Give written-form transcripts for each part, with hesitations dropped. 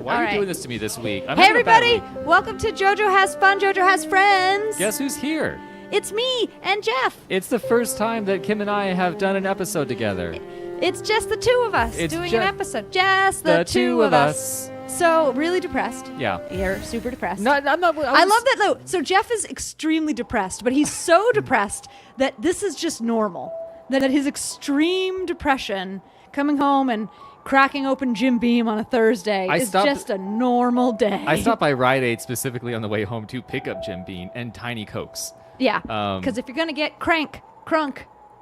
Why are you doing this to me this week? Hey, everybody. Welcome to JoJo Has Fun, JoJo Has Friends. Guess who's here? It's me and Jeff. It's the first time that Kim and I have done an episode together. It's just the two of us doing an episode. Just the two of us. So, really depressed. Yeah. You're super depressed. No, I'm not. I love that, though. So, Jeff is extremely depressed, but he's so depressed that this is just normal. That his extreme depression, coming home and cracking open Jim Beam on a Thursday, is just a normal day. I stopped by Rite Aid specifically on the way home to pick up Jim Beam and Tiny Cokes. Yeah, because if you're going to get crunk,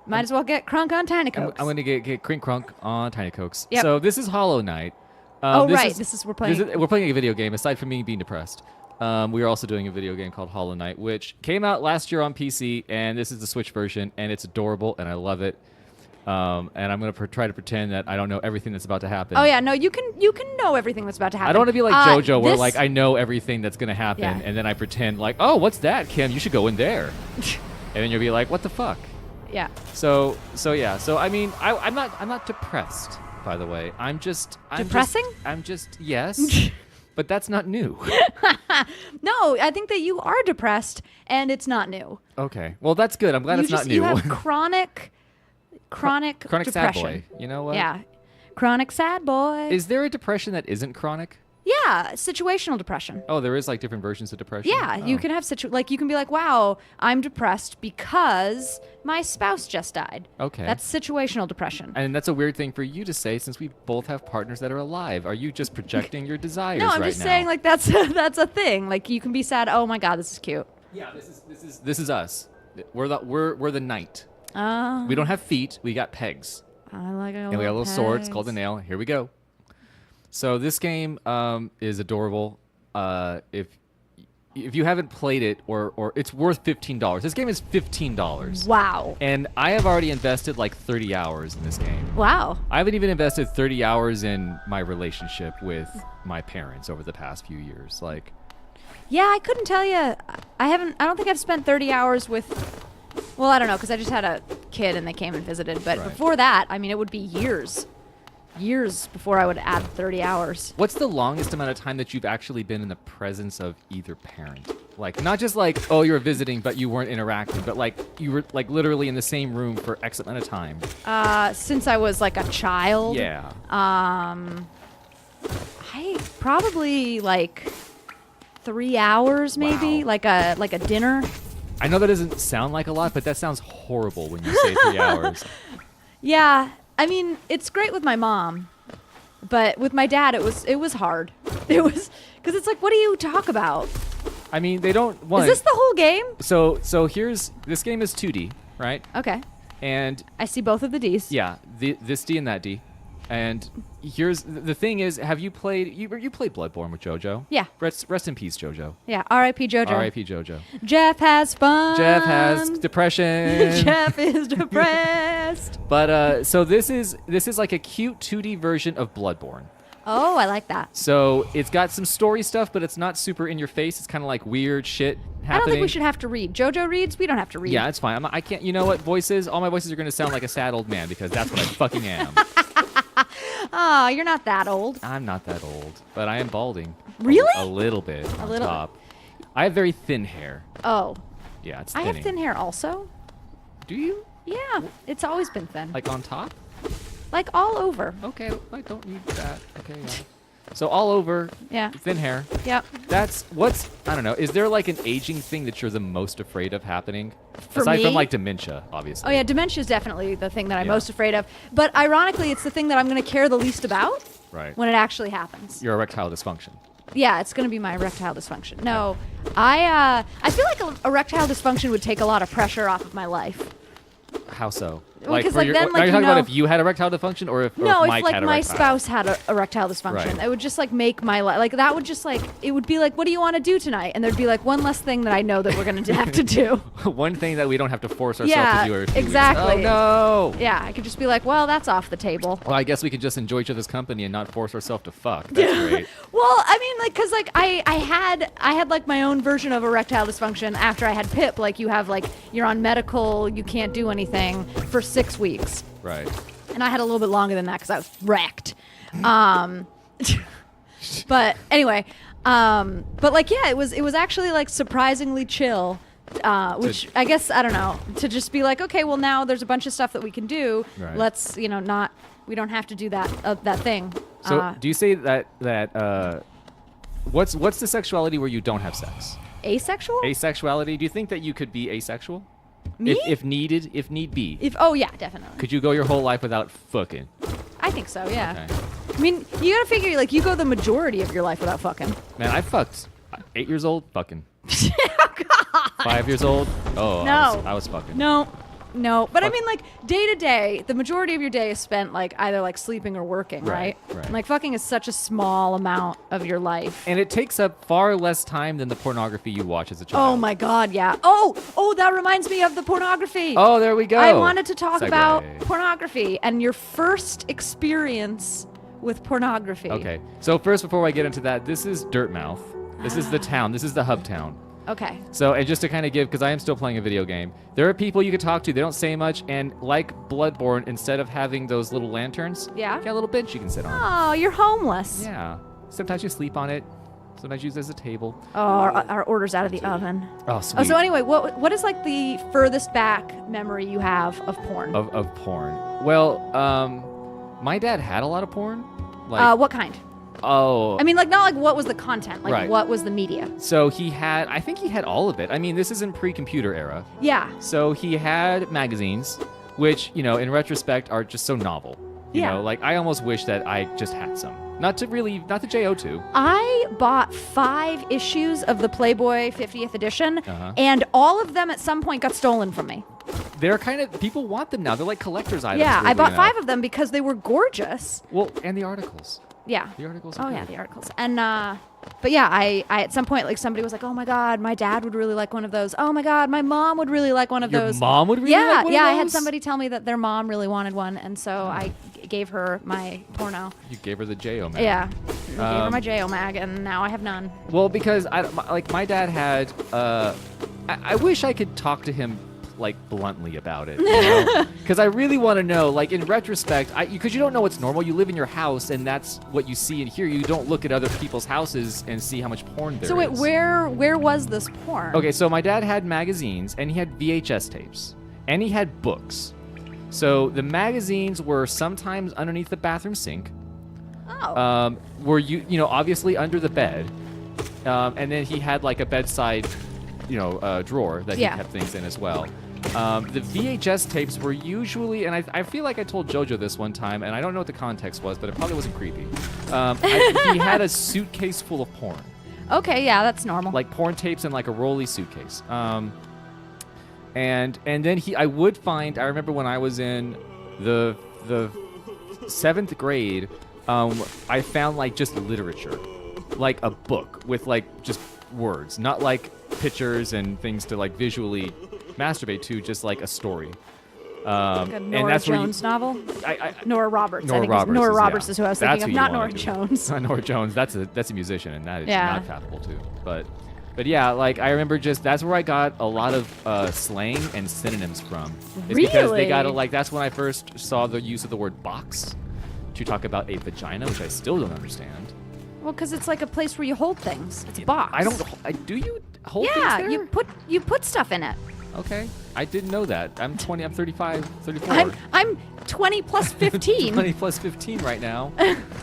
might as well get crunk on Tiny Cokes. I'm going to get crunk on Tiny Cokes. Yep. So this is Hollow Knight. We're playing. We're playing a video game, aside from me being depressed. We are also doing a video game called Hollow Knight, which came out last year on PC, and this is the Switch version, and it's adorable, and I love it. And I'm going to try to pretend that I don't know everything that's about to happen. Oh, yeah, no, you can know everything that's about to happen. I don't want to be like JoJo, where like I know everything that's going to happen, and then I pretend like, oh, what's that, Kim? You should go in there. And then you'll be like, what the fuck? Yeah. So I mean, I'm not depressed, by the way. I'm depressing? Yes. But that's not new. No, I think that you are depressed, and it's not new. Okay. Well, that's good. I'm glad it's not new. You have chronic depression. Sad boy. You know what? Yeah. Chronic sad boy. Is there a depression that isn't chronic? Yeah, situational depression. Oh, there is like different versions of depression? Yeah, you can have you can be like, wow, I'm depressed because my spouse just died. Okay. That's situational depression. And that's a weird thing for you to say since we both have partners that are alive. Are you just projecting your desires right now? No, I'm just saying like that's a thing. Like you can be sad, oh my god, this is cute. Yeah, this is us. We're the knight. Oh. We don't have feet, we got pegs. I like it. And we got little swords called the nail. Here we go. So this game is adorable. If you haven't played it, or it's worth $15. This game is $15. Wow. And I have already invested like 30 hours in this game. Wow. I haven't even invested 30 hours in my relationship with my parents over the past few years. Like, yeah, I couldn't tell you. I don't think I've spent 30 hours with. Well, I don't know, because I just had a kid and they came and visited. But before that, I mean, it would be years before I would add 30 hours. What's the longest amount of time that you've actually been in the presence of either parent? Like, not just like, oh, you were visiting, but you weren't interacting, but like you were like literally in the same room for X amount of time. Since I was like a child. Yeah. I probably like 3 hours, maybe, Wow. like a dinner. I know that doesn't sound like a lot, but that sounds horrible when you say 3 hours. Yeah, I mean, it's great with my mom, but with my dad, it was hard. It was because it's like, what do you talk about? I mean, they don't want. Is this the whole game? So this game is 2D, right? Okay. And I see both of the Ds. yeah, this D and that D. And here's the thing is, have you played you played Bloodborne with JoJo? Yeah. Rest in peace, JoJo. Yeah. R.I.P. JoJo. R.I.P. JoJo. Jeff has fun. Jeff has depression. Jeff is depressed. But so this is like a cute 2D version of Bloodborne. Oh, I like that. So it's got some story stuff, but it's not super in your face. It's kind of like weird shit happening. I don't think we should have to read. JoJo reads. We don't have to read. Yeah, it's fine. I can't. You know what? All my voices are going to sound like a sad old man because that's what I fucking am. Oh, you're not that old. I'm not that old, but I am balding. Really? A little bit. A on little. top. I have very thin hair. Oh. Yeah, it's I thinning. have thin hair also. Do you? Yeah, it's always been thin. Like on top? Like all over. Okay, I don't need that. Okay, yeah. So all over. Yeah. Thin hair. Yep. I don't know. Is there like an aging thing that you're the most afraid of happening? For Aside me? from like dementia, obviously. Oh yeah, dementia is definitely the thing that I'm Yeah. most afraid of. But ironically, it's the thing that I'm going to care the least about Right. when it actually happens. Your erectile dysfunction. Yeah, it's going to be my erectile dysfunction. No, I feel like erectile dysfunction would take a lot of pressure off of my life. How so? Well, 'cause, for like, then, are like, you you talking about know- if you had erectile dysfunction or if No, Mike if like had my erectile? spouse had a erectile dysfunction, Right. it would just like make my life like that would just like it would be like, what do you want to do tonight? And there'd be like one less thing that I know that we're gonna have to do. One thing that we don't have to force ourselves Yeah, to do. Every few weeks. exactly. Oh no. Yeah, I could just be like, well, that's off the table. Well, I guess we could just enjoy each other's company and not force ourselves to fuck. That's great. Well, I mean, like, cause like I had like my own version of erectile dysfunction after I had PIP. Like you have like you're on medical, you can't do anything for 6 weeks. Right. And I had a little bit longer than that because I was wrecked. But anyway, but like, yeah, it was actually like surprisingly chill. Which I guess, I don't know, to just be like, okay, well now there's a bunch of stuff that we can do. Right. Let's, we don't have to do that thing. So do you say that what's the sexuality where you don't have sex? Asexual? Asexuality. Do you think that you could be asexual? Me? If need be. Oh yeah, definitely. Could you go your whole life without fucking? I think so, yeah. Okay. I mean, you gotta figure, like, you go the majority of your life without fucking. Man, I fucked. 8 years old, fucking. Oh, God. 5 years old, oh, No. I was fucking. No. But I Fuck. mean, like, day to day, the majority of your day is spent, like, either, like, sleeping or working, right? Right. And, like, fucking is such a small amount of your life. And it takes up far less time than the pornography you watch as a Oh, child. my God, yeah. Oh, that reminds me of the pornography. Oh, there we go. I wanted to talk Segue. about pornography and your first experience with pornography. Okay. So first, before I get into that, this is Dirtmouth. This is the town. This is the hub town. Okay. So, and just to kind of give, because I am still playing a video game, there are people you can talk to. They don't say much, and like Bloodborne, instead of having those little lanterns, Yeah. you got a little bench you can sit on. Oh, you're homeless. Yeah. Sometimes you sleep on it. Sometimes you use it as a table. Oh, our order's out of the oven. Oh, sweet. Oh, so anyway, what is like the furthest back memory you have of porn? Of porn. Well, my dad had a lot of porn. Like, What kind? oh. I mean, like, not like what was the content, like Right. what was the media? So I think he had all of it. I mean, this isn't pre-computer era. Yeah. So he had magazines, which, in retrospect are just so novel. You Yeah. know, like I almost wish that I just had some. Not the JO2. I bought 5 issues of the Playboy 50th edition, Uh-huh. and all of them at some point got stolen from me. They're kind of, people want them now. They're like collector's items. Yeah, I weirdly bought enough. 5 of them because they were gorgeous. Well, and the articles. Yeah. The articles Oh are yeah, good. the articles. And but yeah, I at some point, like, somebody was like, "Oh my God, my dad would really like one of those. Oh my God, my mom would really like one of Your those." mom would really yeah, like one yeah. of I had those? somebody tell me that their mom really wanted one, and so I gave her my porno. You gave her the JO, man. Yeah, I gave her Um, my JO mag, and now I have none. Well, because my dad had. I wish I could talk to him like bluntly about it, because I really want to know. Like in retrospect, because you don't know what's normal. You live in your house, and that's what you see and hear. You don't look at other people's houses and see how much porn there So wait, is. where was this porn? Okay, so my dad had magazines, and he had VHS tapes, and he had books. So the magazines were sometimes underneath the bathroom sink. Oh. Were obviously under the bed, and then he had like a bedside, drawer that Yeah. he kept things in as well. The VHS tapes were usually, and I feel like I told JoJo this one time, and I don't know what the context was, but it probably wasn't creepy. He had a suitcase full of porn, Okay, yeah, that's normal. like porn tapes in like a rolly suitcase. And then I would find. I remember when I was in the 7th grade, I found like just literature, like a book with like just words, not like pictures and things to like visually masturbate to, just like a story. Like a and Nora that's where you- Jones novel. I Nora Roberts. Nora I think Roberts. Nora is, Roberts yeah. is who I was That's thinking of, who you not wanna Nora do. Jones. Not Nora Jones. That's a musician, and that is Yeah. not compatible too. But yeah, like I remember that's where I got a lot of slang and synonyms from. It's because they got Really? that's when I first saw the use of the word box to talk about a vagina, which I still don't understand. Well, because it's like a place where you hold things. It's a box. Do you hold Yeah, things there? you put stuff in it. Okay, I didn't know that. I'm 20. I'm 35. 34. I'm 20 plus 15. 20 plus 15 right now,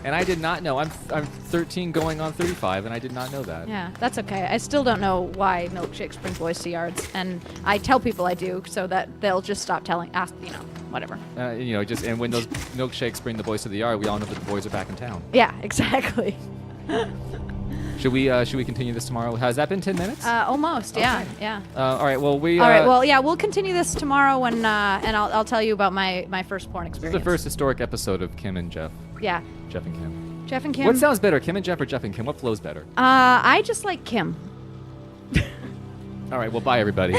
and I did not know. I'm 13 going on 35, and I did not know that. Yeah, that's okay. I still don't know why milkshakes bring boys to yards, and I tell people I do so that they'll just stop whatever. And when those milkshakes bring the boys to the yard, we all know that the boys are back in town. Yeah, exactly. Should we continue this tomorrow? Has that been 10 minutes? Almost. Yeah, yeah. All right. Well, All right. Well, yeah, we'll continue this tomorrow when, and I'll tell you about my first porn this is experience. the first historic episode of Kim and Jeff. Yeah, Jeff and Kim. Jeff and Kim. What sounds better, Kim and Jeff or Jeff and Kim? What flows better? I just like Kim. All right. Well, bye everybody.